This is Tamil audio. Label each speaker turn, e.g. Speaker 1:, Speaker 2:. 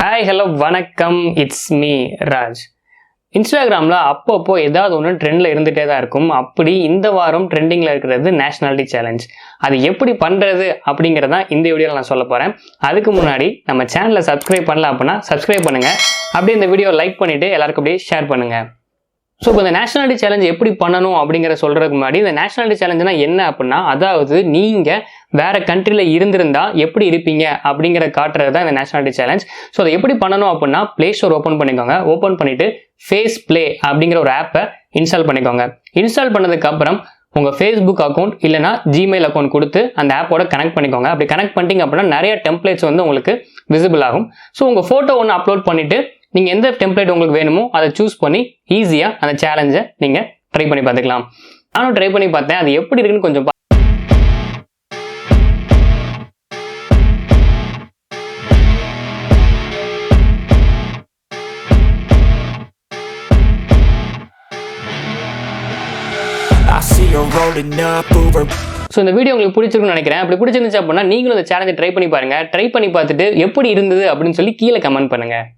Speaker 1: ஹாய் ஹலோ வணக்கம், இட்ஸ் மீ ராஜ். இன்ஸ்டாகிராமில் அப்பப்போ ஏதாவது ஒன்று ட்ரெண்டில் இருந்துகிட்டே தான் இருக்கும். அப்படி இந்த வாரம் ட்ரெண்டிங்கில் இருக்கிறது நேஷனாலிட்டி சேலஞ்ச். அது எப்படி பண்ணுறது அப்படிங்கிறதான் இந்த வீடியோவில் நான் சொல்ல போகிறேன். அதுக்கு முன்னாடி நம்ம சேனலை சப்ஸ்கிரைப் பண்ணல அப்படின்னா சப்ஸ்கிரைப் பண்ணுங்கள். அப்படியே இந்த வீடியோ லைக் பண்ணிவிட்டு எல்லாருக்கும் அப்படியே ஷேர் பண்ணுங்கள். ஸோ இப்போ இந்த நேஷனாலிட்டி சேலஞ்ச் எப்படி பண்ணணும் அப்படிங்கிற சொல்கிறதுக்கு முன்னாடி இந்த நேஷனாலிட்டி சேலஞ்சுனா என்ன அப்படின்னா, அதாவது நீங்கள் வேறு கண்ட்ரியில் இருந்திருந்தால் எப்படி இருப்பீங்க அப்படிங்கிற காட்டுறது தான் இந்த நேஷனாலிட்டி சேலஞ்ச். ஸோ அதை எப்படி பண்ணணும் அப்படின்னா, ப்ளே ஸ்டோர் ஓப்பன் பண்ணிக்கோங்க. ஓப்பன் பண்ணிவிட்டு ஃபேஸ் ப்ளே அப்படிங்கிற ஒரு ஆப்பை இன்ஸ்டால் பண்ணிக்கோங்க. இன்ஸ்டால் பண்ணதுக்கப்புறம் உங்கள் ஃபேஸ்புக் அக்கௌண்ட் இல்லைனா ஜிமெயில் அக்கௌண்ட் கொடுத்து அந்த ஆப்போட கனெக்ட் பண்ணிக்கோங்க. அப்படி கனெக்ட் பண்ணிட்டீங்க அப்படின்னா நிறைய டெம்ப்ளேட்ஸ் வந்து உங்களுக்கு விசிபிள் ஆகும். ஸோ உங்கள் ஃபோட்டோ ஒன்று அப்லோட் பண்ணிவிட்டு நீங்கள் எந்த டெம்ப்ளேட் உங்களுக்கு வேணுமோ அதை சூஸ் பண்ணி ஈஸியாக அந்த சேலஞ்சை நீங்கள் ட்ரை பண்ணி பார்த்துக்கலாம். நானும் ட்ரை பண்ணி பார்த்தேன். அது எப்படி இருக்குன்னு கொஞ்சம் ஸோ இந்த வீடியோ உங்களுக்கு பிடிச்சிருக்குன்னு நினைக்கிறேன். அப்படி பிடிச்சிருந்துச்சு அப்படின்னா நீங்களும் இந்த சேலஞ்சை ட்ரை பண்ணி பாருங்கள். ட்ரை பண்ணி பார்த்துட்டு எப்படி இருந்தது அப்படின்னு சொல்லி கீழே கமெண்ட் பண்ணுங்கள்.